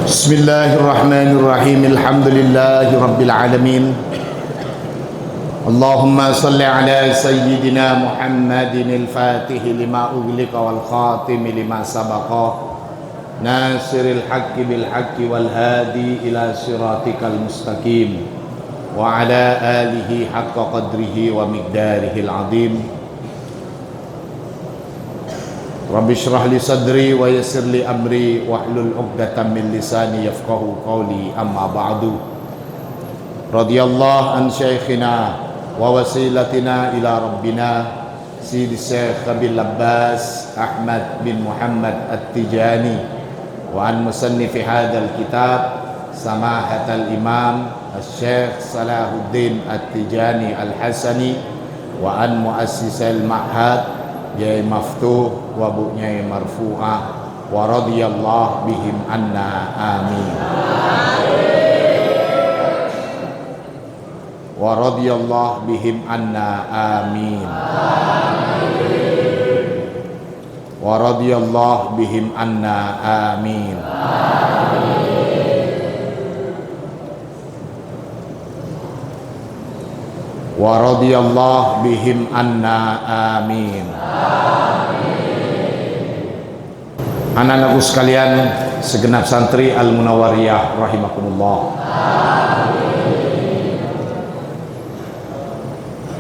Bismillahirrahmanirrahim. Alhamdulillahi rabbil alamin. Allahumma salli ala sayyidina Muhammadin al-fatih lima ughliqa wal khatim lima sabaqa nasiril haqqi bil haqqi wal hadi ila siratikal mustaqim wa ala alihi haqqa qadrihi wa miqdarihil azim. Rabbi shrah li sadri wa yassir li amri wahlul 'uqdatam min lisani yafqahu qawli, amma ba'du. Radhiyallahu an syekhina wa wasilatina ila rabbina Sayyidi Syekh Abil Abbas Ahmad bin Muhammad At-Tijani wa an musannifi hadzal kitab samahatal imam Syekh Salahuddin At-Tijani Al-Hasani wa an muassisal ma'had Yai Maftuh wa Bu Nyai Marfu'ah wa radhiyallahu bihim anna amin. Wa radhiyallahu bihim anna amin. Wa radhiyallahu bihim anna amin. Wa radhiyallahu bihim anna amin. Anak-anakku sekalian, segenap santri Al-Munawwariyah rahimakumullah.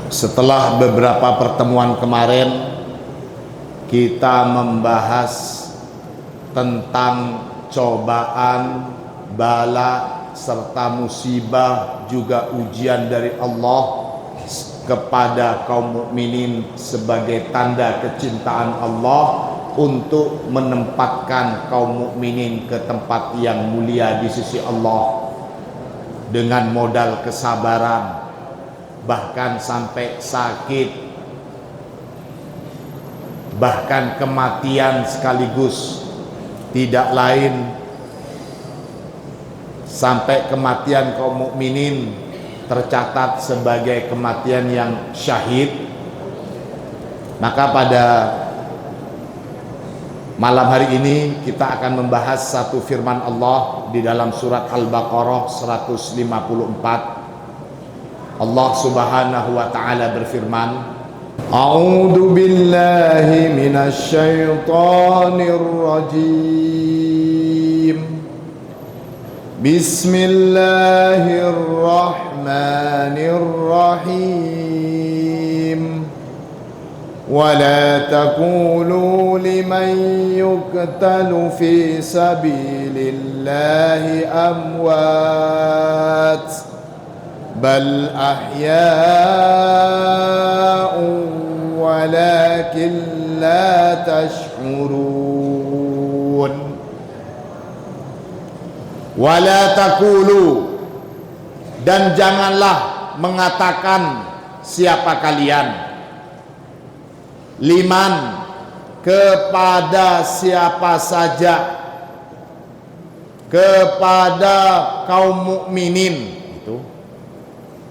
Setelah beberapa pertemuan kemarin kita membahas tentang cobaan, bala serta musibah juga ujian dari Allah kepada kaum mukminin sebagai tanda kecintaan Allah untuk menempatkan kaum mukminin ke tempat yang mulia di sisi Allah dengan modal kesabaran, bahkan sampai sakit, bahkan kematian sekaligus. Tidak lain sampai kematian kaum mukminin tercatat sebagai kematian yang syahid. Maka pada malam hari ini kita akan membahas satu firman Allah di dalam surat Al-Baqarah 154. Allah Subhanahu wa taala berfirman, A'udzu billahi minasy syaithanir rajim. Bismillahirrahmanirrahim. ولا تقولوا لمن يقتل في سبيل الله أموات بل أحياء ولكن لا تشعرون. ولا تقولوا, dan janganlah mengatakan siapa kalian, liman, kepada siapa saja, kepada kaum mukminin, itu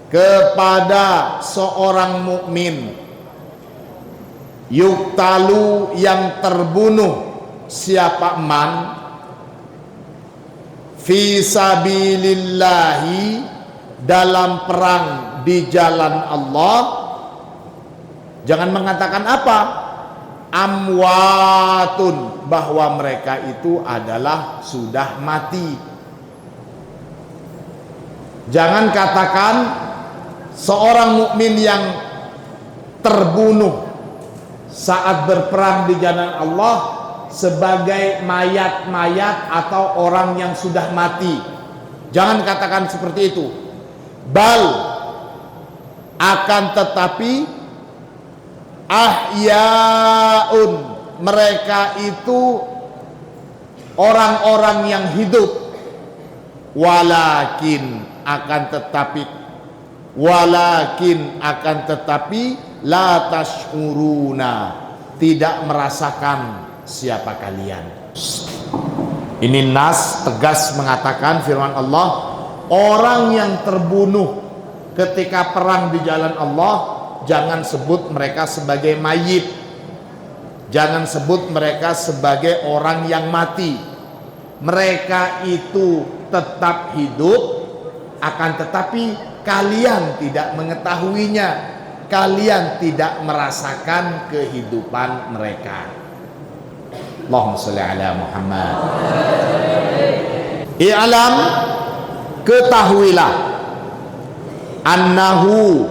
kepada seorang mukmin, yuktalu, yang terbunuh, siapa man, fi sabilillahi, dalam perang di jalan Allah. Jangan mengatakan apa? Amwatun, bahwa mereka itu adalah sudah mati. Jangan katakan seorang mukmin yang terbunuh saat berperang di jalan Allah sebagai mayat-mayat atau orang yang sudah mati. Jangan katakan seperti itu. Bal, akan tetapi, ahyaun, mereka itu orang-orang yang hidup. Walakin, akan tetapi la tash'uruna, tidak merasakan siapa kalian. Ini nas tegas mengatakan firman Allah, orang yang terbunuh ketika perang di jalan Allah, jangan sebut mereka sebagai mayit, jangan sebut mereka sebagai orang yang mati. mereka itu tetap hidup, akan tetapi kalian tidak mengetahuinya, kalian tidak merasakan kehidupan mereka. Allahumma sholli ala Muhammad. I'lam, ketahuilah, annahu,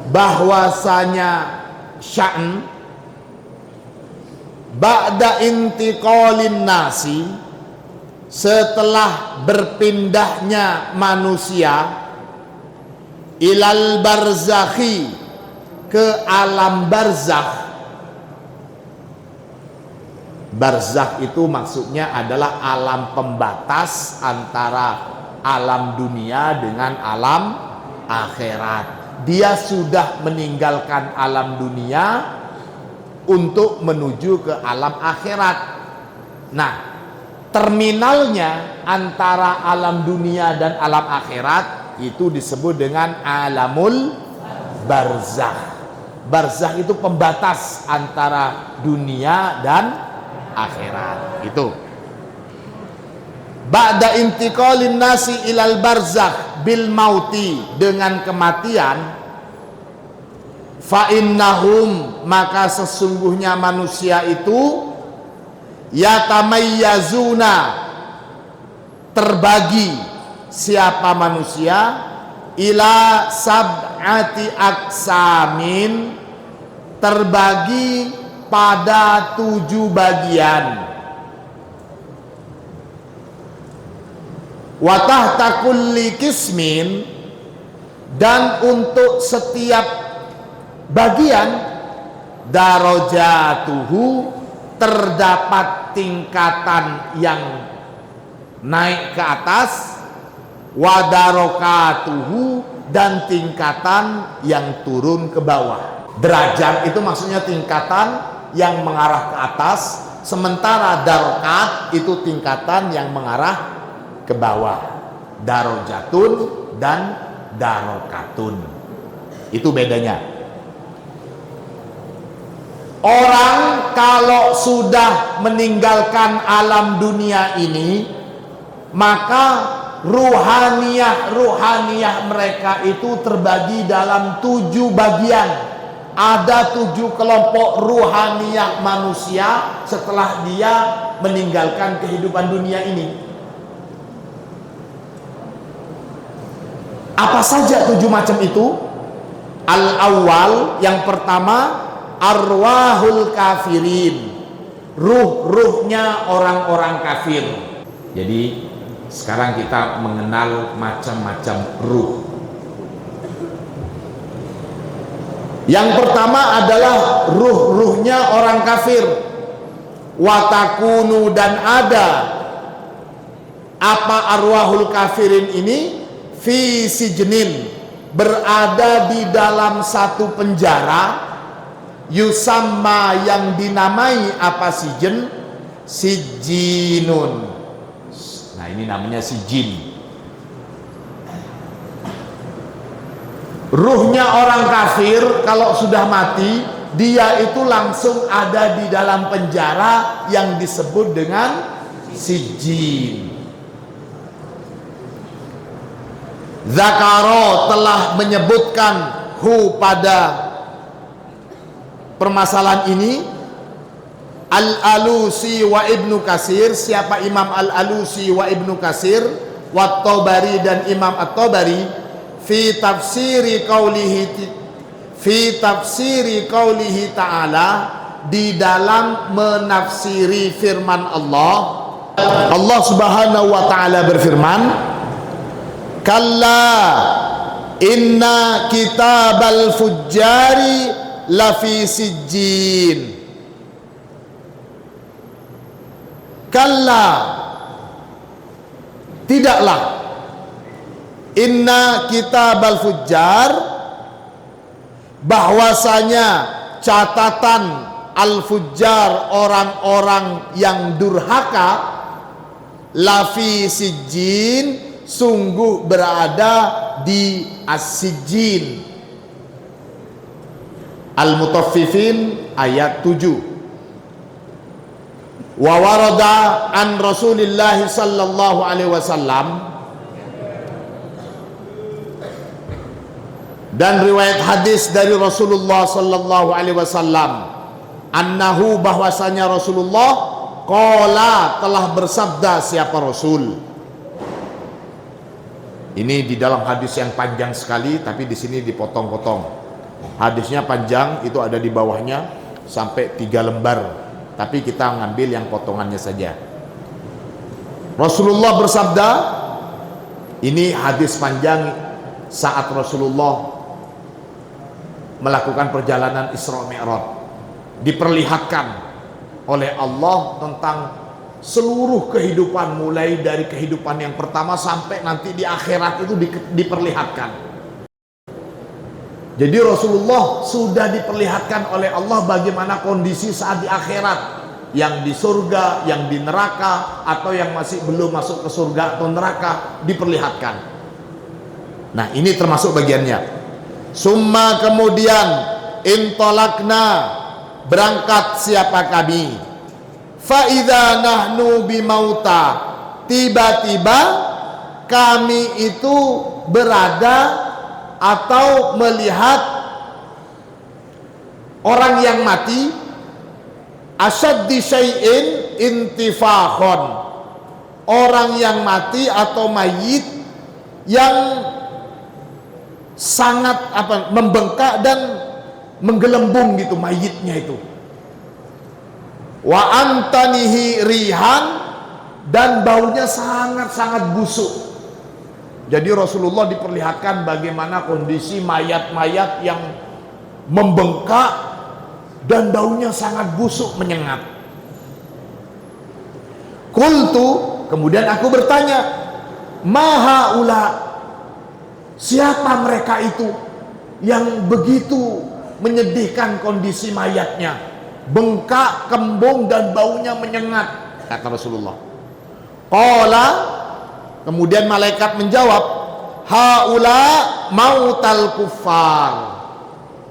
bahwasanya sya'n, ba'da intiqalin nasi, setelah berpindahnya manusia, ilal barzakhi, ke alam barzakh. Barzakh itu maksudnya adalah alam pembatas antara alam dunia dengan alam akhirat. Dia sudah meninggalkan alam dunia untuk menuju ke alam akhirat. Nah, terminalnya antara alam dunia dan alam akhirat itu disebut dengan alamul barzakh. Barzakh itu pembatas antara dunia dan akhirat. Itu ba'da intiqalin nasi ilal barzakh bil mauti, dengan kematian, fa innahum, maka sesungguhnya manusia itu yatamayyazuna, terbagi. Siapa manusia? Ila sab'ati aksamin, terbagi pada 7 bagian. Wa tahta kulli qismin, dan untuk setiap bagian, darajatuhu, terdapat tingkatan yang naik ke atas, wa darokatuhu, dan tingkatan yang turun ke bawah. Derajat itu maksudnya tingkatan yang mengarah ke atas, sementara darokat itu tingkatan yang mengarah ke bawah. Darojatun dan darokatun, itu bedanya. Orang kalau sudah meninggalkan alam dunia ini, maka ruhaniyah mereka itu terbagi dalam 7 bagian. Ada 7 kelompok ruhaniyah manusia setelah dia meninggalkan kehidupan dunia ini. Apa saja 7 macam itu? Al-awwal, yang pertama, arwahul kafirin, ruh-ruhnya orang-orang kafir. Jadi sekarang kita mengenal macam-macam ruh. Yang pertama adalah ruh-ruhnya orang kafir. Watakunu, dan ada apa arwahul kafirin ini? Fi sijnin, berada di dalam satu penjara. Yusamma, yang dinamai apa sijin? Sijinun. Nah, ini namanya sijin. Ruhnya orang kafir kalau sudah mati, dia itu langsung ada di dalam penjara yang disebut dengan sijin. Zakaro, telah menyebutkan hu, pada permasalahan ini, Al-Alusi wa Ibnu Katsir. Siapa Imam Al-Alusi wa Ibnu Katsir, wa Tabari, dan Imam At-Tabari, fi tafsiri qaulihi ta'ala, di dalam menafsiri firman Allah. Allah Subhanahu wa ta'ala berfirman, kalla inna kitabal fujjari lafi sijjin. Kalla, tidaklah, inna kitabal fujjar, bahwasanya catatan al-fujjar, orang-orang yang durhaka, lafi sijjin, sungguh berada di as-sijjin. Al-Mutaffifin ayat 7. Wa warada an Rasulillah sallallahu alaihi wasallam, dan riwayat hadis dari Rasulullah sallallahu alaihi wasallam, annahu, bahwasanya Rasulullah qala, telah bersabda. Siapa Rasul? Ini di dalam hadis yang panjang sekali, tapi di sini dipotong-potong. Hadisnya panjang, itu ada di bawahnya sampai 3 lembar. Tapi kita ngambil yang potongannya saja. Rasulullah bersabda, ini hadis panjang saat Rasulullah melakukan perjalanan Isra Mi'raj. Diperlihatkan oleh Allah tentang seluruh kehidupan, mulai dari kehidupan yang pertama sampai nanti di akhirat itu diperlihatkan. Jadi Rasulullah sudah diperlihatkan oleh Allah bagaimana kondisi saat di akhirat, yang di surga, yang di neraka, atau yang masih belum masuk ke surga atau neraka, diperlihatkan. Nah, ini termasuk bagiannya. Summa, kemudian, intolakna, berangkat siapa kami. Fa idza nahnu bimauta, tiba-tiba kami itu berada atau melihat orang yang mati, asyaddi syai'in intifakhon, orang yang mati atau mayit yang sangat membengkak dan menggelembung gitu mayitnya itu. Wa antanihi rihan, dan baunya sangat-sangat busuk. Jadi Rasulullah diperlihatkan bagaimana kondisi mayat-mayat yang membengkak dan baunya sangat busuk menyengat. Qultu, kemudian aku bertanya, maha ula, siapa mereka itu yang begitu menyedihkan kondisi mayatnya, bengkak, kembung, dan baunya menyengat, kata Rasulullah. Qala, kemudian malaikat menjawab, haula mautal kuffar,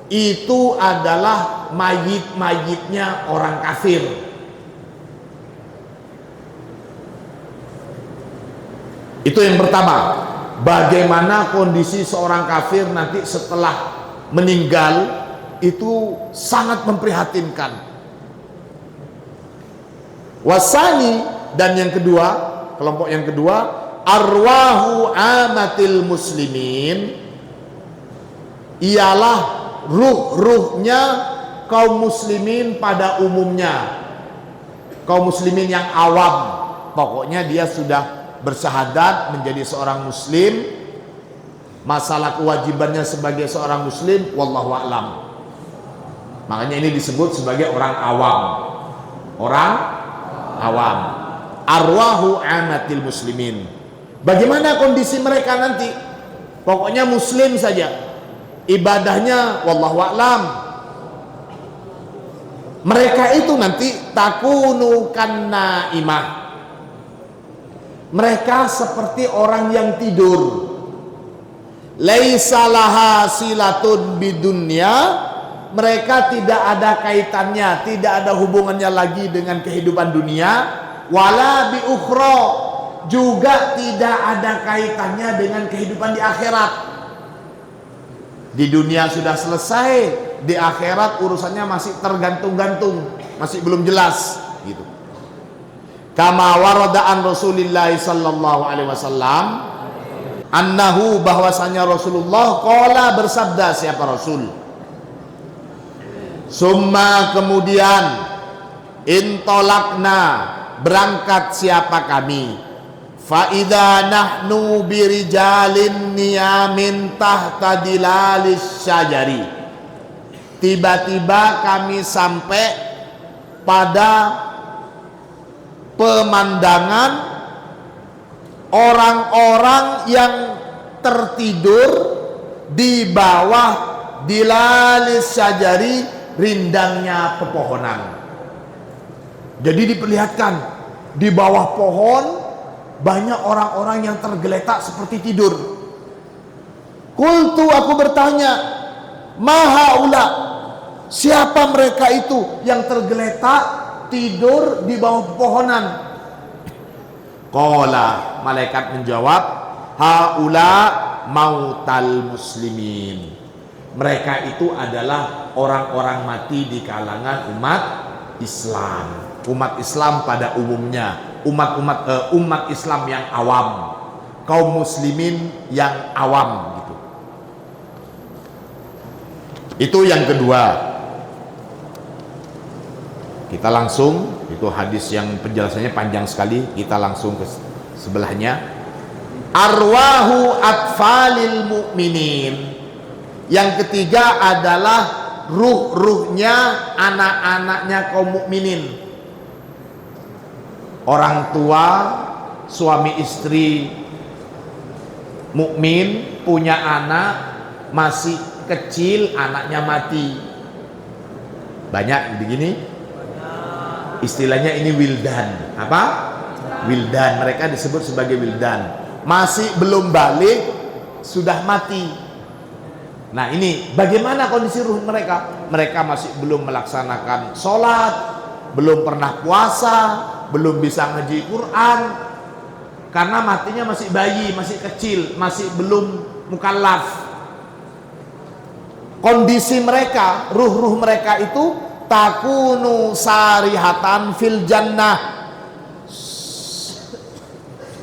itu adalah mayit-mayitnya orang kafir. Itu yang pertama, bagaimana kondisi seorang kafir nanti setelah meninggal, itu sangat memprihatinkan. Wasani, dan yang kedua, kelompok yang kedua, arwahu amatil muslimin, ialah ruh-ruhnya kaum muslimin pada umumnya, kaum muslimin yang awam, pokoknya dia sudah bersyahadat menjadi seorang muslim, masalah kewajibannya sebagai seorang muslim wallahu a'lam. Makanya ini disebut sebagai orang awam, orang awam, arwahu amatil muslimin. Bagaimana kondisi mereka nanti? Pokoknya muslim saja, ibadahnya wallahu a'lam. Mereka itu nanti takunu kanna imah, mereka seperti orang yang tidur. Laisa laha silatun bidunya, mereka tidak ada kaitannya, tidak ada hubungannya lagi dengan kehidupan dunia. Wala bi ukhra, juga tidak ada kaitannya dengan kehidupan di akhirat. Di dunia sudah selesai, di akhirat urusannya masih tergantung-gantung, masih belum jelas gitu. Kama warada an Rasulillah sallallahu alaihi wasallam, annahu, bahwasanya Rasulullah qala, bersabda. Siapa Rasul? Summa, kemudian, intolakna, berangkat siapa kami. Fa idza nahnu birijalin niyamin tahta dilalis syajari, tiba-tiba kami sampai pada pemandangan orang-orang yang tertidur di bawah dilalis syajari, rindangnya pepohonan. Jadi diperlihatkan di bawah pohon banyak orang-orang yang tergeletak seperti tidur. Qultu, aku bertanya, maha ula, siapa mereka itu yang tergeletak tidur di bawah pepohonan. Qala, malaikat menjawab, haula mautal muslimin. Mereka itu adalah orang-orang mati di kalangan umat Islam. Umat Islam pada umumnya, umat Islam yang awam, kaum muslimin yang awam gitu. Itu yang kedua. Kita langsung, itu hadis yang penjelasannya panjang sekali, kita langsung ke sebelahnya. Arwahu atfalil mu'minin. Yang ketiga adalah ruh-ruhnya anak-anaknya kaum mukminin. Orang tua, suami istri mukmin punya anak masih kecil, anaknya mati. Banyak begini. Istilahnya ini wildan. Apa? Wildan. Mereka disebut sebagai wildan. Masih belum balik, sudah mati. Nah ini bagaimana kondisi ruh mereka? Mereka masih belum melaksanakan sholat, belum pernah puasa, belum bisa ngaji Quran, karena matinya masih bayi, masih kecil, masih belum mukallaf. Kondisi mereka, ruh-ruh mereka itu takunu sarihatan fil jannah.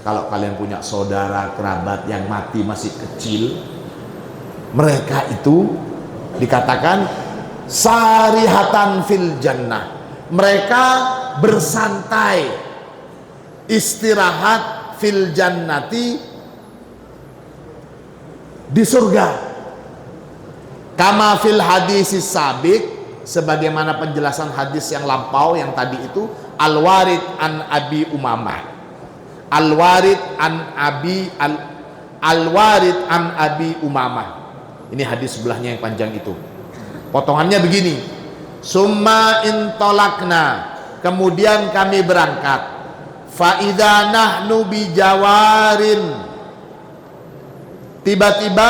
Kalau kalian punya saudara kerabat yang mati masih kecil, mereka itu dikatakan sarihatan fil jannah. Mereka bersantai, istirahat fil jannati, di surga. Kama fil hadis sabik, sebagaimana penjelasan hadis yang lampau yang tadi itu, al-warid an abi umamah, al-warid an abi umamah. Ini hadis sebelahnya yang panjang itu. Potongannya begini. Summa intolakna, kemudian kami berangkat. Fa idza nahnu bijawarin, tiba-tiba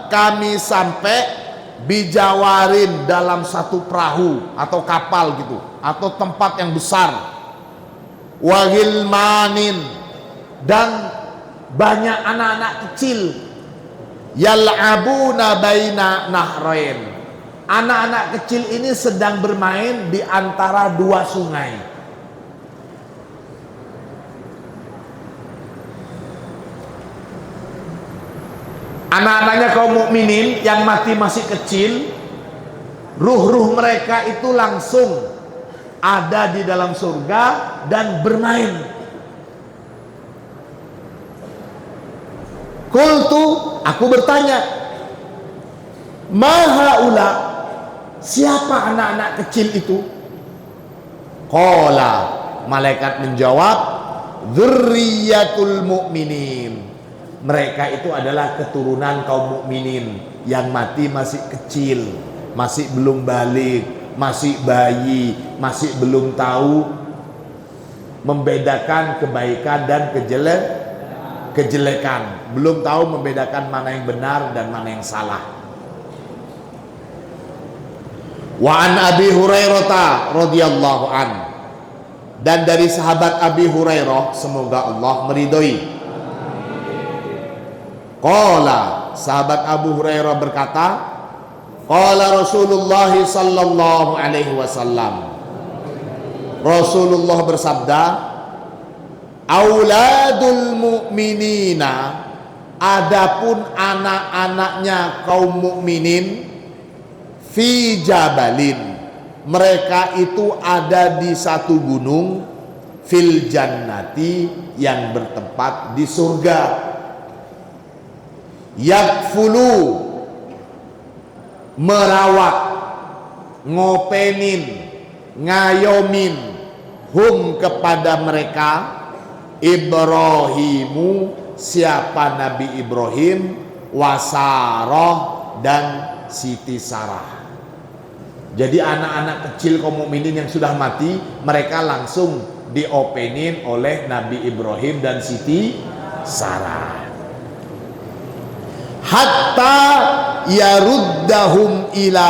kami sampai bijawarin, dalam satu perahu atau kapal gitu, atau tempat yang besar. Wahilmanin, dan banyak anak-anak kecil. Yal'abuna baina nahrain, anak-anak kecil ini sedang bermain di antara dua sungai. Anak-anaknya kaum mukminin yang mati masih kecil, ruh-ruh mereka itu langsung ada di dalam surga dan bermain. Qultu, aku bertanya, mahaula, siapa anak-anak kecil itu? Qala, malaikat menjawab, dzurriyyatul mu'minin. Mereka itu adalah keturunan kaum mukminin yang mati masih kecil, masih belum balik, masih bayi, masih belum tahu membedakan kebaikan dan kejelekan, belum tahu membedakan mana yang benar dan mana yang salah. Wa an Abi Hurairah radhiyallahu an, dan dari sahabat Abi Hurairah, semoga Allah meridhoi. Qala, sahabat Abu Hurairah berkata, qala Rasulullah sallallahu alaihi wasallam, Rasulullah bersabda, auladul mu'minina, adapun anak-anaknya kaum mukminin, fi jabalin, mereka itu ada di satu gunung, fil jannati, yang bertempat di surga. Yakfulu, merawat, ngopenin, ngayomin, hum, kepada mereka, Ibrahimu, siapa Nabi Ibrahim, Wasarah, dan Siti Sarah. Jadi anak-anak kecil kaum mukminin yang sudah mati, mereka langsung diopenin oleh Nabi Ibrahim dan Siti Sarah. Hatta yaruddahum ila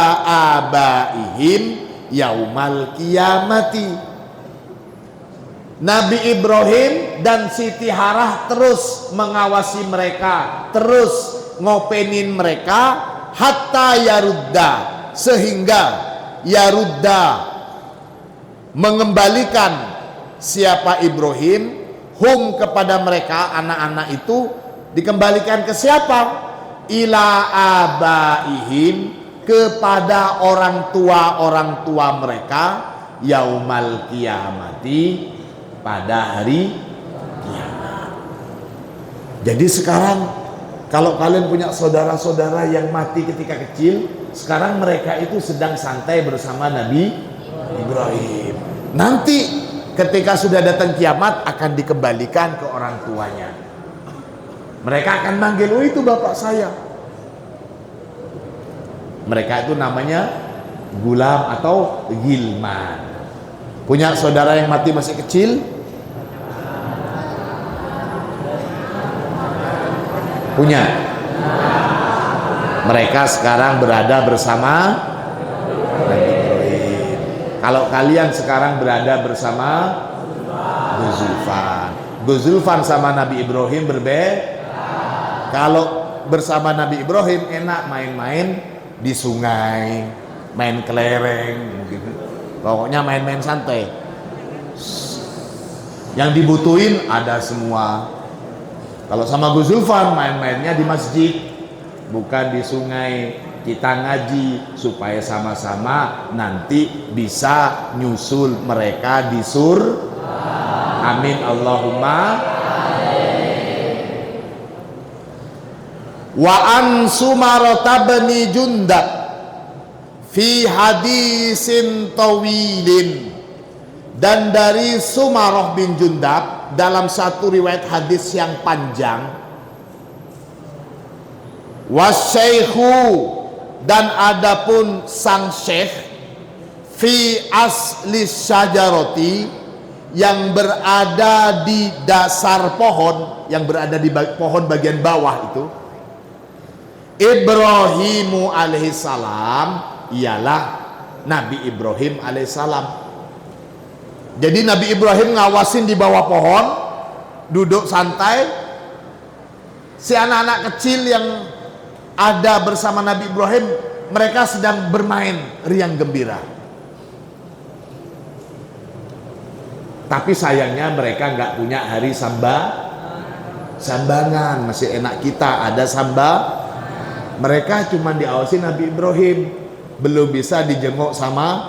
abaihim yaumal qiyamati, Nabi Ibrahim dan Siti Harah terus mengawasi mereka, terus ngopenin mereka, hatta yarudda, sehingga yarudda mengembalikan siapa Ibrahim, hum kepada mereka, anak-anak itu dikembalikan ke siapa? Ila abaihim, kepada orang tua mereka, yaumal kiamati, pada hari kiamat. Jadi sekarang kalau kalian punya saudara-saudara yang mati ketika kecil, sekarang mereka itu sedang santai bersama Nabi Ibrahim. Nanti ketika sudah datang kiamat akan dikembalikan ke orang tuanya. Mereka akan manggil, oh itu bapak saya. Mereka itu namanya gulam atau gilman. Punya saudara yang mati masih kecil? Punya. Mereka sekarang berada bersama Nabi Ibrahim. Kalau kalian sekarang berada bersama Gus Zulfan. Gus Zulfan sama Nabi Ibrahim berbeda. Kalau bersama Nabi Ibrahim enak main-main di sungai, main kelereng gitu. Pokoknya main-main santai. Yang dibutuhin ada semua. Kalau sama Gus Zulfan main-mainnya di masjid, bukan di sungai. Kita ngaji supaya sama-sama nanti bisa nyusul mereka di surga. Amin Allahumma. Wa an Sumarata bani Jundab fi hadisin tawilin, dan dari Sumarah bin Jundab dalam satu riwayat hadis yang panjang, wasyaikhu, dan adapun sang syekh, fi asli syajaroti, yang berada di dasar pohon, yang berada di pohon bagian bawah itu, Ibrahimu alaihissalam, ialah Nabi Ibrahim alaihissalam. Jadi Nabi Ibrahim ngawasin di bawah pohon, duduk santai. Si anak-anak kecil yang ada bersama Nabi Ibrahim, mereka sedang bermain riang gembira. Tapi sayangnya mereka nggak punya hari sambangan. Masih enak kita ada mereka cuma diawasin Nabi Ibrahim, belum bisa dijenguk sama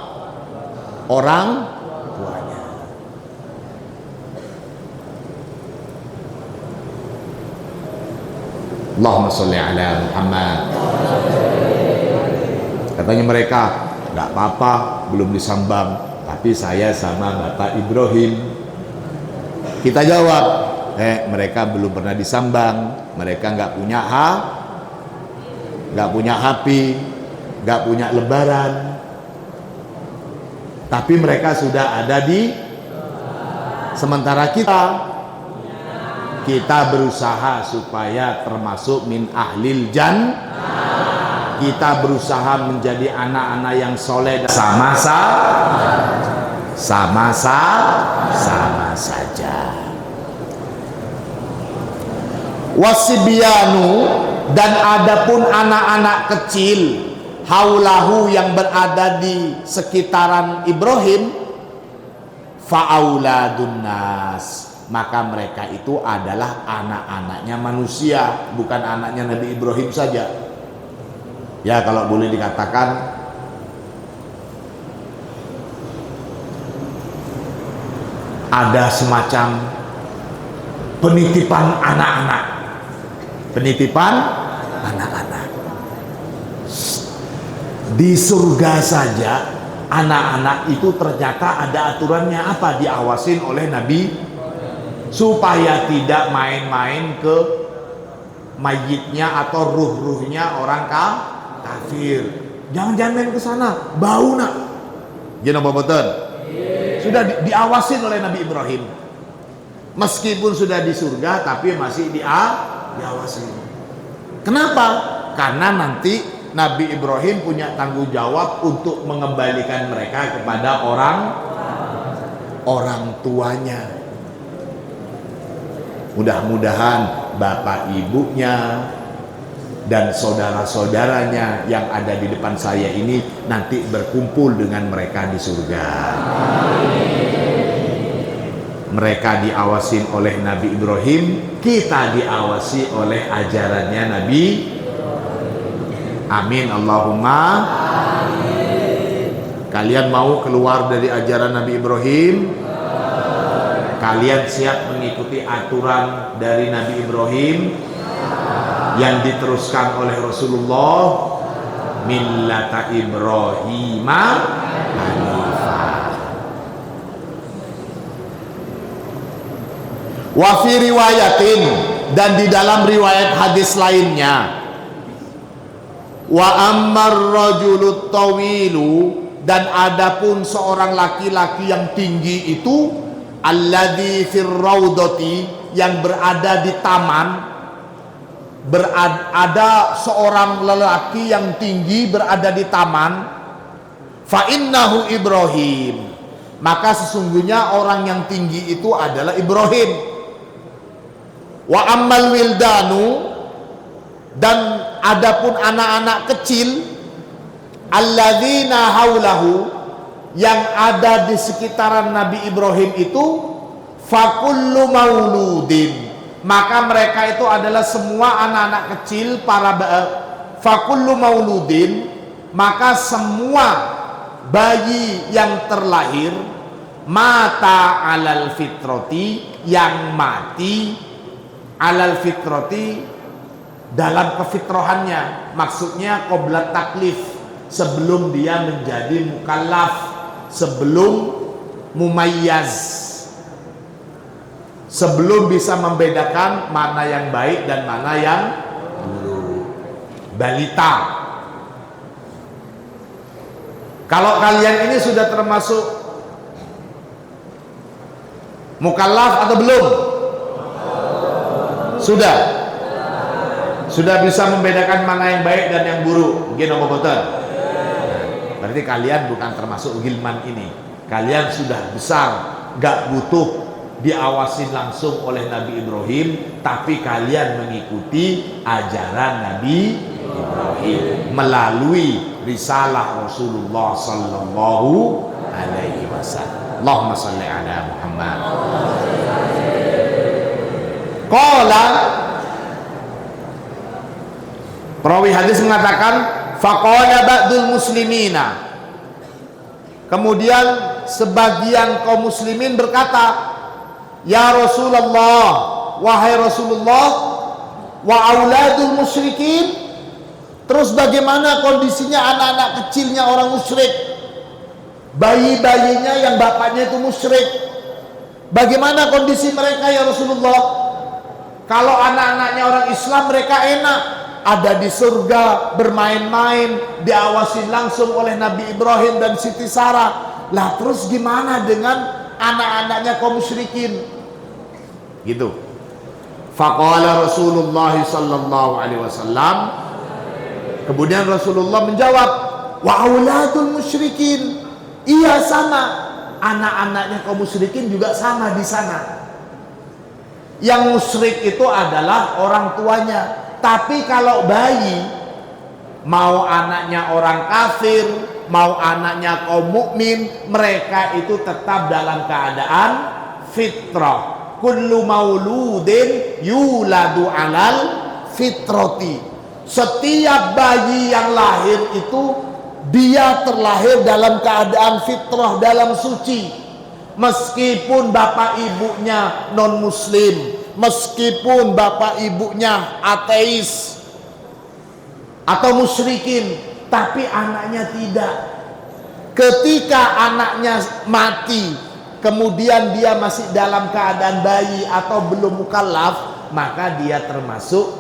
orang tuanya. Allahumma sholli ala Muhammad. Katanya mereka, nggak apa-apa belum disambang, tapi saya sama Bapak Ibrahim. Kita jawab, mereka belum pernah disambang, mereka nggak punya nggak punya HP, nggak punya lebaran, tapi mereka sudah ada di. Sementara kita berusaha supaya termasuk min ahlil jannah. Kita berusaha menjadi anak-anak yang soleh, sama saja. Wasibyanu, dan adapun anak-anak kecil, haulahu, yang berada di sekitaran Ibrahim, fa'auladun nas, maka mereka itu adalah anak-anaknya manusia, bukan anaknya Nabi Ibrahim saja. Ya, kalau boleh dikatakan ada semacam penitipan anak-anak. Di surga saja anak-anak itu ternyata ada aturannya. Apa? Diawasin oleh Nabi supaya tidak main-main ke mayitnya atau ruh-ruhnya orang kafir. Jangan main ke sana, bau nak. Jangan betul. Sudah diawasin oleh Nabi Ibrahim. Meskipun sudah di surga, tapi masih diawasin. Kenapa? Karena nanti Nabi Ibrahim punya tanggung jawab untuk mengembalikan mereka kepada orang tuanya. Mudah-mudahan bapak ibunya dan saudara-saudaranya yang ada di depan saya ini nanti berkumpul dengan mereka di surga. Mereka diawasin oleh Nabi Ibrahim, kita diawasi oleh ajarannya Nabi. Amin Allahumma. Kalian mau keluar dari ajaran Nabi Ibrahim? Kalian siap mengikuti aturan dari Nabi Ibrahim yang diteruskan oleh Rasulullah? Millata Ibrahima Hanifah. Wa fi riwayatin, dan di dalam riwayat hadis lainnya, wa ammar rajulut tawilu, dan adapun seorang laki-laki yang tinggi itu, alladzi fir raudati, yang berada di taman, ada seorang lelaki yang tinggi berada di taman, fa innahu Ibrahim, maka sesungguhnya orang yang tinggi itu adalah Ibrahim. Wa ammal wildanu, dan adapun anak-anak kecil, alladzina haulahu, yang ada di sekitaran Nabi Ibrahim itu, fakullu mauludin, maka mereka itu adalah semua anak-anak kecil, fakullu mauludin, maka semua bayi yang terlahir, mata alal fitrati, yang mati alal fitrati, dalam kefitrohannya, maksudnya qabla taklif, sebelum dia menjadi mukallaf, sebelum mumayyaz, sebelum bisa membedakan mana yang baik dan mana yang buruk. Balita. Kalau kalian ini sudah termasuk mukallaf atau belum? Sudah bisa membedakan mana yang baik dan yang buruk. Mungkin apa betul? Berarti kalian bukan termasuk gilman ini. Kalian sudah besar, gak butuh diawasin langsung oleh Nabi Ibrahim, tapi kalian mengikuti ajaran Nabi Ibrahim melalui risalah Rasulullah sallallahu alaihi wasallam. Allahumma salli ala Muhammad. Qala, perawi hadis mengatakan, faqala ba'dul muslimina, kemudian sebagian kaum muslimin berkata, ya Rasulullah, wahai Rasulullah, wa auladul musyrikin, terus bagaimana kondisinya anak-anak kecilnya orang musyrik, bayi-bayinya yang bapaknya itu musyrik, bagaimana kondisi mereka ya Rasulullah? Kalau anak-anaknya orang Islam mereka enak, ada di surga, bermain-main, diawasi langsung oleh Nabi Ibrahim dan Siti Sarah. Lah terus gimana dengan anak-anaknya kaum musyrikin? Gitu. Faqala Rasulullah sallallahu alaihi wasallam, kemudian Rasulullah menjawab, wa auladul musyrikin, iya sama, anak-anaknya kaum musyrikin juga sama di sana. Yang musyrik itu adalah orang tuanya. Tapi kalau bayi, mau anaknya orang kafir, mau anaknya kaum mukmin, mereka itu tetap dalam keadaan fitrah. Kullu mauludin yuladu alal fitrati. Setiap bayi yang lahir itu dia terlahir dalam keadaan fitrah, dalam suci. Meskipun bapak ibunya non muslim, meskipun bapak ibunya ateis atau musyrikin, tapi anaknya tidak. Ketika anaknya mati, kemudian dia masih dalam keadaan bayi atau belum mukallaf, maka dia termasuk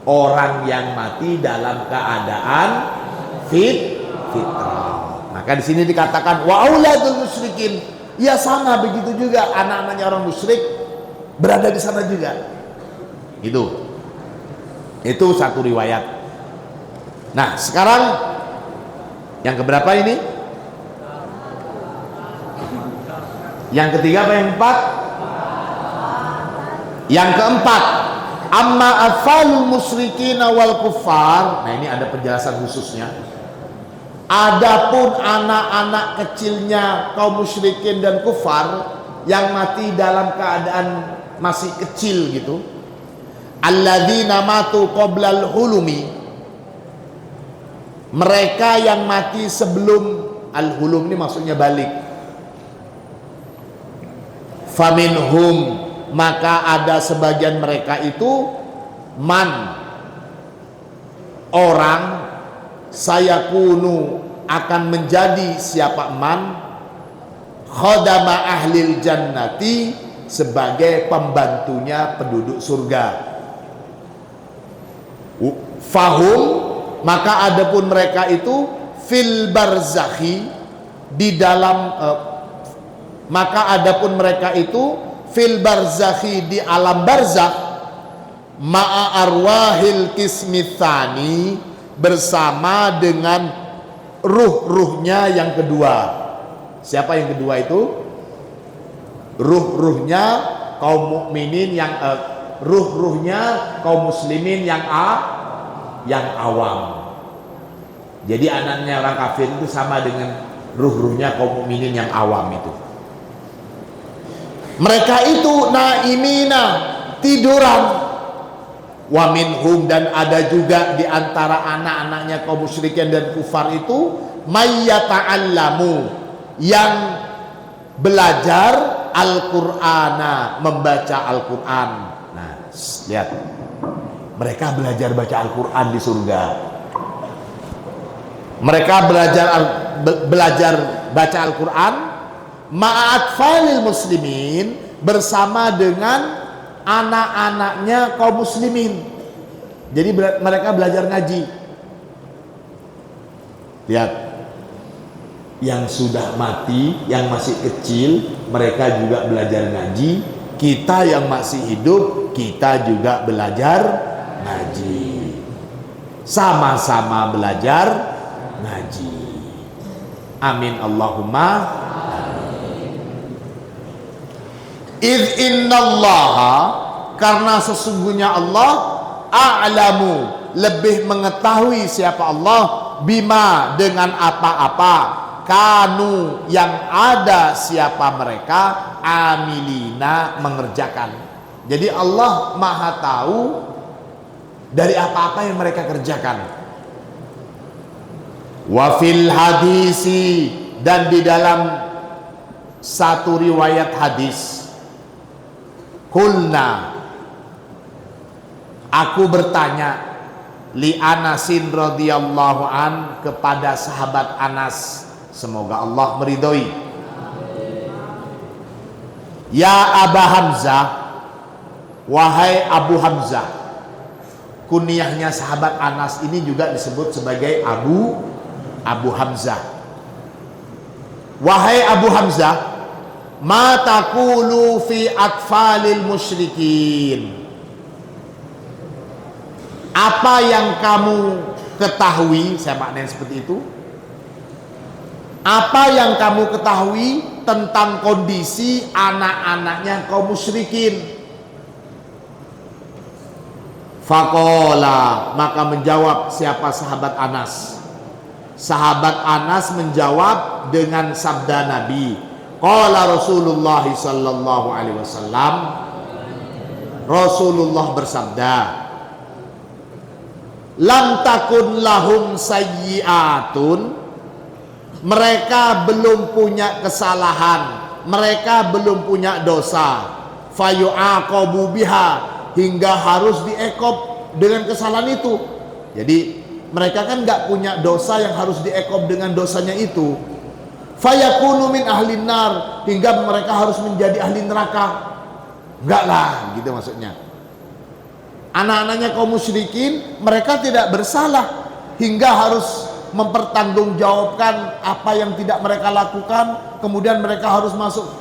orang yang mati dalam keadaan fitrah. Maka di sini dikatakan wa auladul musyrikin, ya sama begitu juga anak-anaknya orang musyrik berada di sana juga. Itu satu riwayat. Nah, sekarang yang keberapa ini? Yang ketiga apa yang keempat? Yang keempat, amma atfalul musyrikina wal kuffar. Nah, ini ada penjelasan khususnya. Adapun anak-anak kecilnya kaum musyrikin dan kufar yang mati dalam keadaan masih kecil gitu, alladzina matu qoblal hulumi, mereka yang mati sebelum al-hulum, ini maksudnya balik. Faminhum, maka ada sebagian mereka itu man, orang, sayakunu, akan menjadi siapa man, khadama ahlil jannati, sebagai pembantunya penduduk surga. Fahum, maka adapun mereka itu fil barzakhi, di dalam maka adapun mereka itu fil barzakhi, di alam barzakh, ma'a arwahil kismithani, bersama dengan ruh-ruhnya yang kedua. Siapa yang kedua itu? Ruh-ruhnya kaum mukminin yang ruh-ruhnya kaum muslimin yang awam. Jadi anaknya orang kafir itu sama dengan ruh-ruhnya kaum mukminin yang awam itu. Mereka itu naimina, tiduran. Wa minhum, dan ada juga di antara anak-anaknya kaum musyrikin dan kufar itu mayyata'allamu, yang belajar Al-Qur'ana, membaca Al-Qur'an. Nah, lihat, mereka belajar baca Al-Qur'an di surga. Mereka belajar baca Al-Qur'an ma'atfalil muslimin, bersama dengan anak-anaknya kaum muslimin. Jadi mereka belajar ngaji. Lihat, yang sudah mati, yang masih kecil, mereka juga belajar ngaji. Kita yang masih hidup, kita juga belajar ngaji. Sama-sama belajar ngaji. Amin Allahumma amin. Idh innallaha, karena sesungguhnya Allah a'lamu, lebih mengetahui siapa Allah, bima, dengan apa-apa, kanu, yang ada siapa mereka, amilina, mengerjakan. Jadi Allah maha tahu dari apa-apa yang mereka kerjakan. Wa fil hadisi, dan di dalam satu riwayat hadis, kulna, aku bertanya, li Anasin radhiyallahu an, kepada sahabat Anas, semoga Allah meridhoi. Ya Aba Hamzah, wahai Abu Hamzah. Kunyahnya sahabat Anas ini juga disebut sebagai Abu Hamzah. Wahai Abu Hamzah, ma taqulu fi atfalil musyrikin, apa yang kamu ketahui, saya maknain seperti itu, apa yang kamu ketahui tentang kondisi anak-anaknya kaum musyrikin. Faqala, maka menjawab siapa sahabat Anas. Sahabat Anas menjawab dengan sabda Nabi, qala Rasulullah sallallahu alaihi wasallam, Rasulullah bersabda, lam takun lahum sayyi'atun, mereka belum punya kesalahan, mereka belum punya dosa, fayu'aqabu biha, hingga harus diekob dengan kesalahan itu. Jadi mereka kan nggak punya dosa yang harus diekob dengan dosanya itu. Fayakunu min ahlin nar, hingga mereka harus menjadi ahli neraka. Enggak lah, gitu maksudnya. Anak-anaknya kaum musyrikin, mereka tidak bersalah hingga harus mempertanggungjawabkan apa yang tidak mereka lakukan, kemudian mereka harus masuk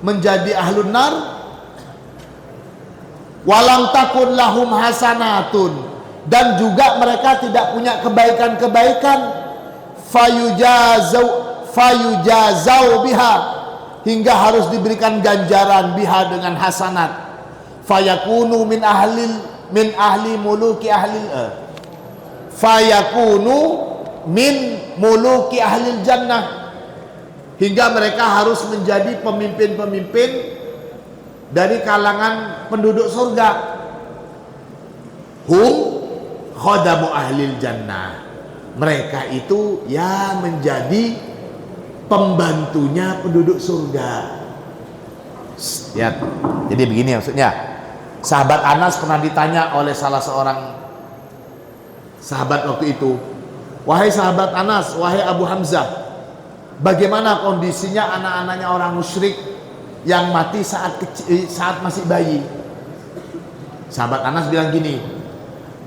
menjadi ahlun nar. Walam takun lahum hasanatun, dan juga mereka tidak punya kebaikan-kebaikan, fayujazau biha, hingga harus diberikan ganjaran biha dengan hasanat. fayakunu min ahli muluki ahli fayakunu min muluki ahli jannah, hingga mereka harus menjadi pemimpin-pemimpin dari kalangan penduduk surga. Hum khadamu ahli jannah, mereka itu ya menjadi pembantunya penduduk surga. Ya, jadi begini maksudnya. Sahabat Anas pernah ditanya oleh salah seorang sahabat waktu itu, wahai sahabat Anas, wahai Abu Hamzah, bagaimana kondisinya anak-anaknya orang musyrik yang mati saat masih bayi? Sahabat Anas bilang gini,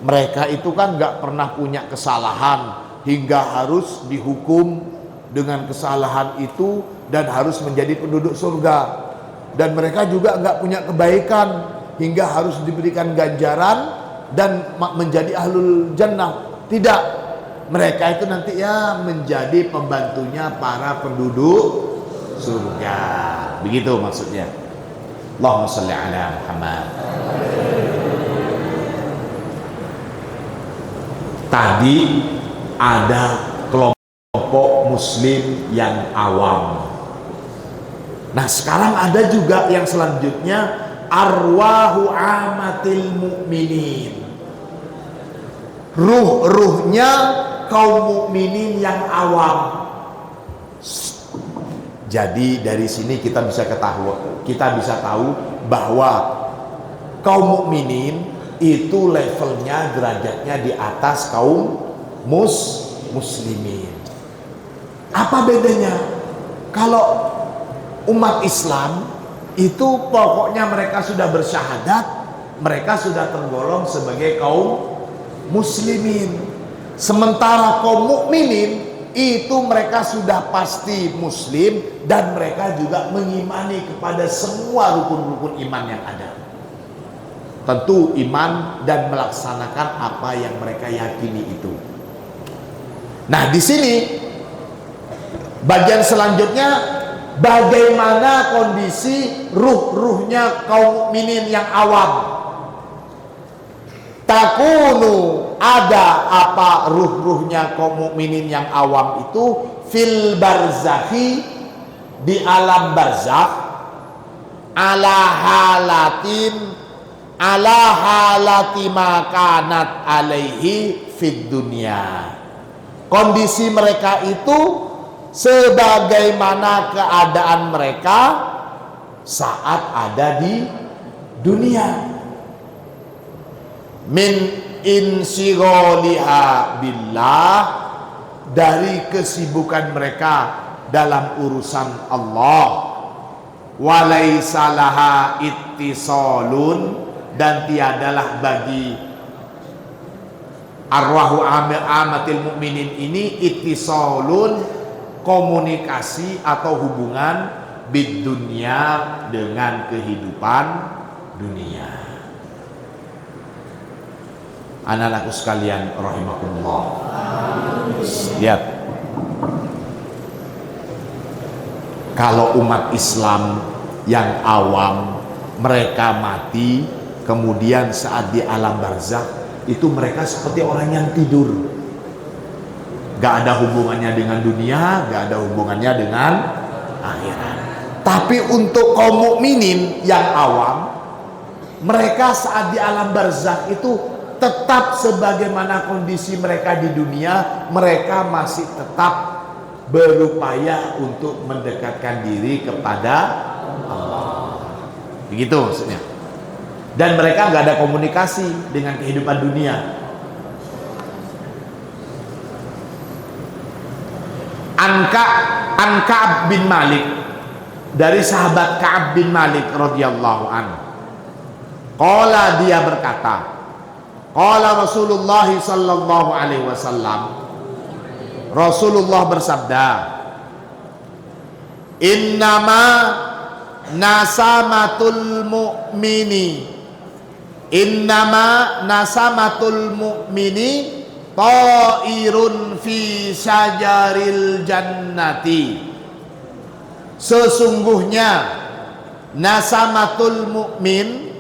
mereka itu kan gak pernah punya kesalahan hingga harus dihukum dengan kesalahan itu dan harus menjadi penduduk surga. Dan mereka juga gak punya kebaikan hingga harus diberikan ganjaran dan menjadi ahlul jannah. Tidak, mereka itu nanti ya menjadi pembantunya para penduduk surga. Begitu maksudnya. Allahumma sholli ala Muhammad. Tadi ada kelompok muslim yang awam. Nah, sekarang ada juga yang selanjutnya, arwahu amatil mukminin. Ruh-ruhnya kaum mukminin yang awam. Jadi dari sini kita bisa tahu bahwa kaum mukminin itu levelnya, derajatnya di atas kaum muslimin. Apa bedanya? Kalau umat Islam itu pokoknya mereka sudah bersyahadat, mereka sudah tergolong sebagai kaum muslimin. Sementara kaum mukminin itu mereka sudah pasti muslim dan mereka juga mengimani kepada semua rukun-rukun iman yang ada. Tentu iman dan melaksanakan apa yang mereka yakini itu. Nah, di sini bagian selanjutnya, bagaimana kondisi ruh-ruhnya kaum mukminin yang awam. Takunu, ada apa ruh-ruhnya kaum mukminin yang awam itu? Fil barzakhi, di alam barzakh, ala halati makanat alaihi fid dunya. Kondisi mereka itu sebagaimana keadaan mereka saat ada di dunia. Min insyghaliha billah, dari kesibukan mereka dalam urusan Allah. Walaisa laha ittisalun, dan tiadalah bagi arwahu amatil mukminin ini ittisalun, komunikasi atau hubungan bid dunya, dengan kehidupan dunia. Anak-anakku sekalian rahimakumullah, lihat, kalau umat Islam yang awam mereka mati, kemudian saat di alam barzakh itu mereka seperti orang yang tidur, gak ada hubungannya dengan dunia, gak ada hubungannya dengan akhirat. Tapi untuk kaum mukminin yang awam, mereka saat di alam barzakh itu tetap sebagaimana kondisi mereka di dunia, mereka masih tetap berupaya untuk mendekatkan diri kepada Allah. Begitu maksudnya. Dan mereka nggak ada komunikasi dengan kehidupan dunia. An Ka'ab bin Malik, dari sahabat Ka'ab bin Malik radhiyallahu anhu, qala, dia berkata, qala Rasulullah sallallahu alaihi wasallam, Rasulullah bersabda, innama nasamatul mu'mini, innama nasamatul mu'mini ta'irun fi syajaril jannati. Sesungguhnya nasamatul mu'min,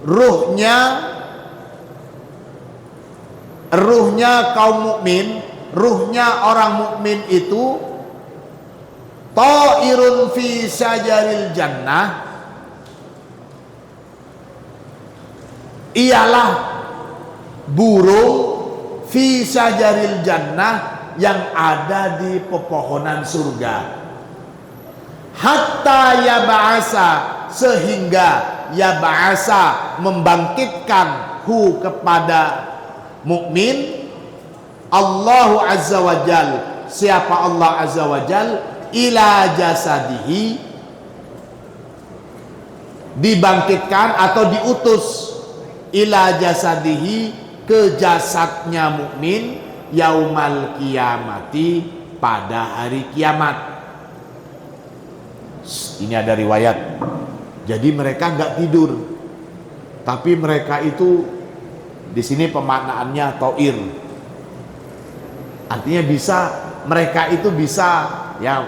ruhnya kaum mukmin, ruhnya orang mukmin itu ta'irun fi syajaril jannah, ialah burung fi syajaril jannah yang ada di pepohonan surga. Hatta ya ba'asa, sehingga ya ba'asa membangkitkan hu kepada mukmin Allahu azza wa jal, siapa Allah azza wa jal, ila jasadihi, dibangkitkan atau diutus ila jasadihi, ke jasadnya mukmin, yaumal kiamati, pada hari kiamat. Ini ada riwayat. Jadi mereka nggak tidur, tapi mereka itu di sini pemaknaannya to'ir, artinya bisa, mereka itu bisa, ya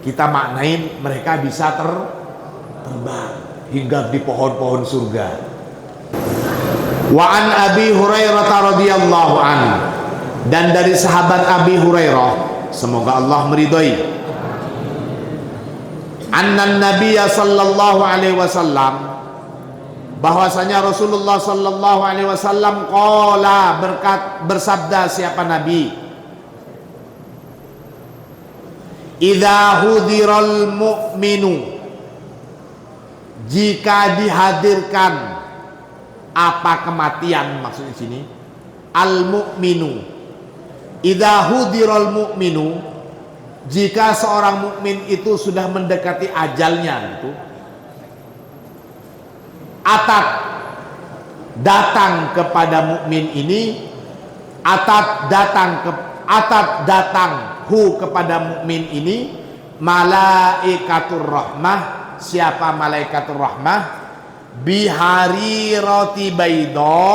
kita maknain mereka bisa terbang hingga di pohon-pohon surga. Wa an Abi Hurairah radhiyallahu anhu, dan dari sahabat Abi Hurairah, semoga Allah meridhai, anna nabiyya sallallahu alaihi wasallam, bahwasanya Rasulullah sallallahu alaihi wasallam qala, bersabda siapa Nabi, idza hudiral mu'minu, jika dihadirkan apa kematian, maksudnya sini al mu'minu, idza hudiral mu'minu, jika seorang mukmin itu sudah mendekati ajalnya gitu, atat, datang kepada mukmin ini, atat datang hu kepada mukmin ini, malaikatur rahmah, siapa malaikatur rahmah, bihari roti baido,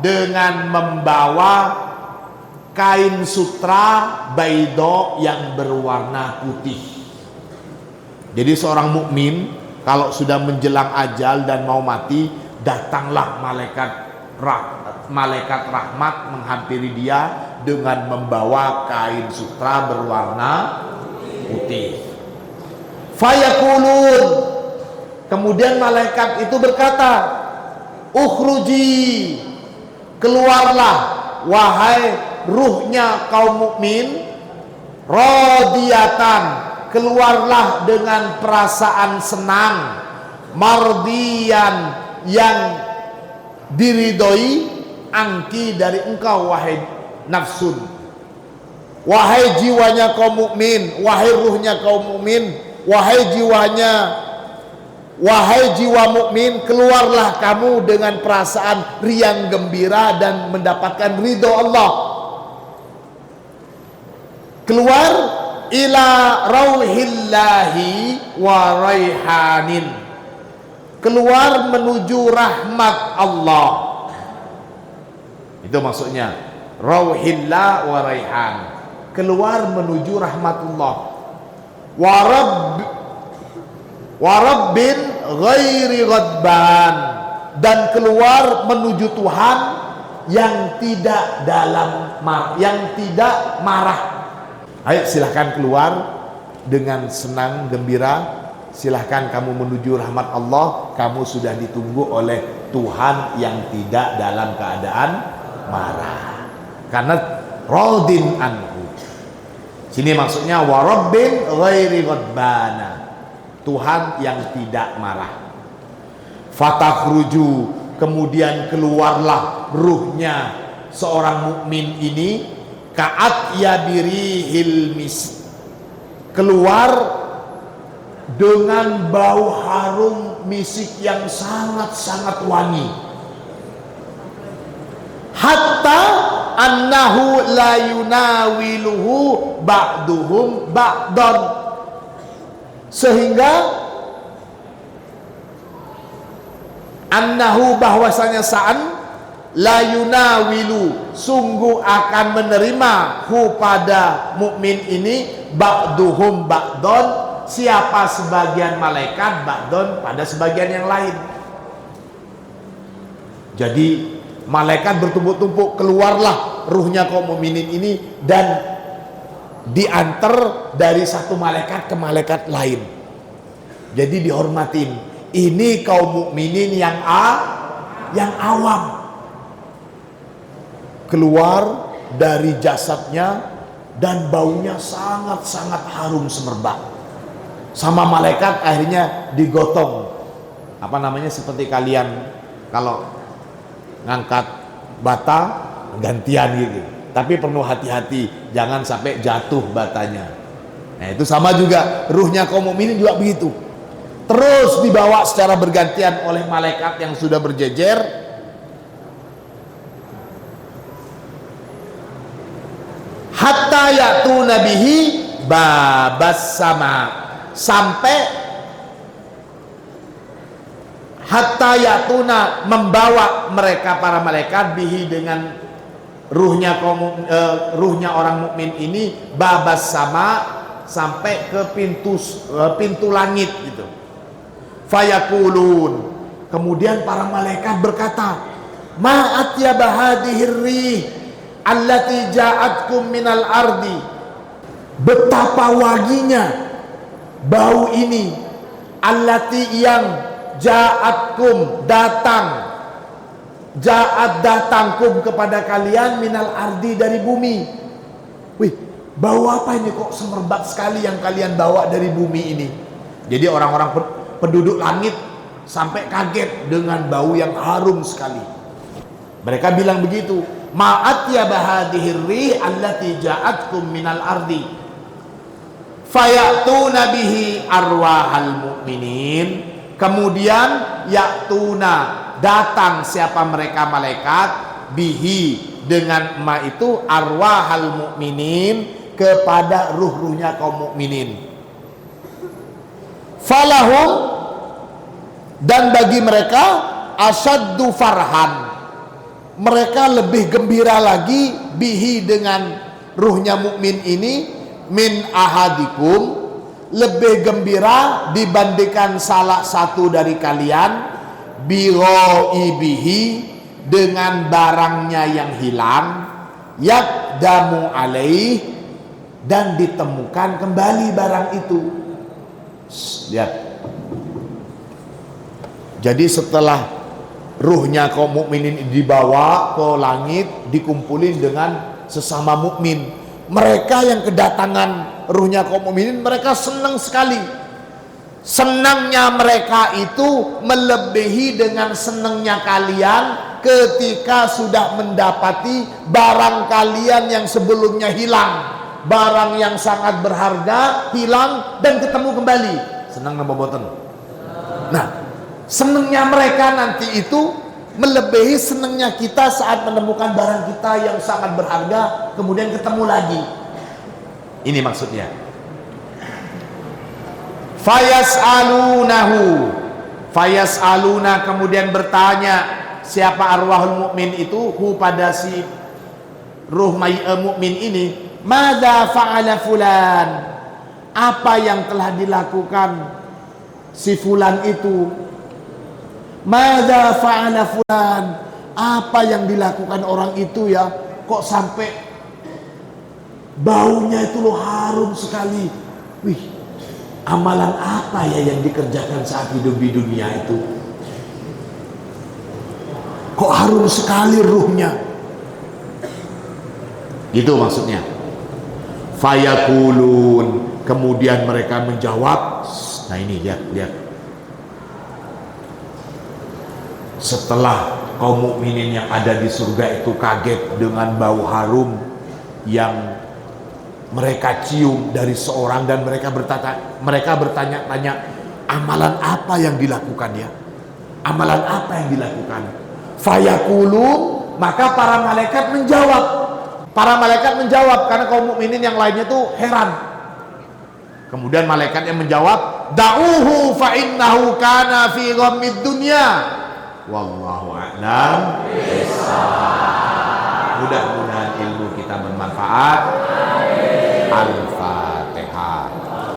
dengan membawa kain sutra baido yang berwarna putih. Jadi seorang mukmin kalau sudah menjelang ajal dan mau mati, datanglah malaikat rahmat menghampiri dia dengan membawa kain sutra berwarna putih. Fayaqulun, kemudian malaikat itu berkata, ukhruji, keluarlah wahai ruhnya kaum mukmin, radiyatan, keluarlah dengan perasaan senang, mardiyan, yang diridhoi, angki, dari engkau wahai nafsun, wahai jiwanya kaum mukmin, wahai ruhnya kaum mukmin, wahai jiwa mukmin, keluarlah kamu dengan perasaan riang gembira dan mendapatkan ridho Allah. Keluar ila rauhillahi wa raihanin, keluar menuju rahmat Allah. Itu maksudnya rauhillah wa raihan, keluar menuju rahmatullah. Wa rabbin ghairi ghadban, dan keluar menuju Tuhan yang tidak marah. Ayo silahkan keluar dengan senang gembira, silahkan kamu menuju rahmat Allah. Kamu sudah ditunggu oleh Tuhan yang tidak dalam keadaan marah, karena radin anhu. Sini maksudnya wa rabbin ghairi ghadbana, Tuhan yang tidak marah. Fatakhruju, kemudian keluarlah ruhnya seorang mukmin ini, ka'at yabirihil mis, keluar dengan bau harum misik yang sangat-sangat wangi. Hatta annahu la yunawiluhu ba'duhum ba'dan, sehingga annahu, bahwasanya sa'an, la yunawilu, sungguh akan menerima hu pada mukmin ini, ba'duhum ba'don, siapa sebagian malaikat, ba'don pada sebagian yang lain. Jadi malaikat bertumpuk-tumpuk, keluarlah ruhnya kaum mukminin ini dan diantar dari satu malaikat ke malaikat lain. Jadi dihormatin. Ini kaum mukminin yang awam. Keluar dari jasadnya dan baunya sangat-sangat harum semerbak. Sama malaikat akhirnya digotong. Apa namanya, seperti kalian kalau ngangkat bata gantian gitu. Tapi perlu hati-hati, jangan sampai jatuh batanya. Nah, itu sama juga ruhnya kaum mukminin juga begitu. Terus dibawa secara bergantian oleh malaikat yang sudah berjejer hatta ya'tuna bihi babas sama, sampai hatta ya'tuna, membawa mereka para malaikat bihi dengan ruhnya orang mukmin ini babas sama, sampai ke pintu langit gitu. Fayakulun, kemudian para malaikat berkata, ma atyaba hadhir rih allati ja'atkum minal ardi, betapa wanginya bau ini, allati yang ja'atkum datangkum kepada kalian minal ardi dari bumi. Wih, bau apa ini kok semerbak sekali yang kalian bawa dari bumi ini? Jadi orang-orang penduduk langit sampai kaget dengan bau yang harum sekali. Mereka bilang begitu, ma'at ya bahadihir rih allati ja'atkum minal ardi fayatuna bihi arwahal mu'minin. Kemudian ya'tuna, datang siapa mereka malaikat, bihi dengan ma itu arwahal mu'minin, kepada ruh-ruhnya kaum mukminin. Falahum, dan bagi mereka asyaddu farhan, mereka lebih gembira lagi bihi dengan ruhnya mukmin ini, min ahadikum, lebih gembira dibandingkan salah satu dari kalian, bihi, dengan barangnya yang hilang, yakdamu alaih, dan ditemukan kembali barang itu. Lihat, jadi setelah ruhnya kaum mukminin dibawa ke langit, dikumpulin dengan sesama mukmin, mereka yang kedatangan ruhnya kaum mukminin, mereka senang sekali. Senangnya mereka itu melebihi dengan senangnya kalian ketika sudah mendapati barang kalian yang sebelumnya hilang, barang yang sangat berharga hilang dan ketemu kembali. Senang nambah boten. Nah, senangnya mereka nanti itu melebihi senangnya kita saat menemukan barang kita yang sangat berharga kemudian ketemu lagi. Ini maksudnya. Fayas'aluna, kemudian bertanya siapa arwahul mukmin itu pada si ruh mukmin ini, madza fa'ala fulan, apa yang telah dilakukan si fulan itu, madza fa'ala fulan, apa yang dilakukan orang itu ya, kok sampai baunya itu loh harum sekali. Wih, amalan apa ya yang dikerjakan saat hidup di dunia itu, kok harum sekali ruhnya? Itu maksudnya. Fayakulun, kemudian mereka menjawab. Nah ini lihat. Setelah kaum mukminin yang ada di surga itu kaget dengan bau harum yang mereka cium dari seorang, dan mereka bertanya-tanya, amalan apa yang dilakukan ya? Amalan apa yang dilakukan? Fayakulun, maka para malaikat menjawab. Para malaikat menjawab karena kaum mukminin yang lainnya tuh heran. Kemudian malaikatnya menjawab, da'uhu fa innahu kana fi ghammid dunya. Wallahu a'lam. Mudah-mudahan ilmu kita bermanfaat.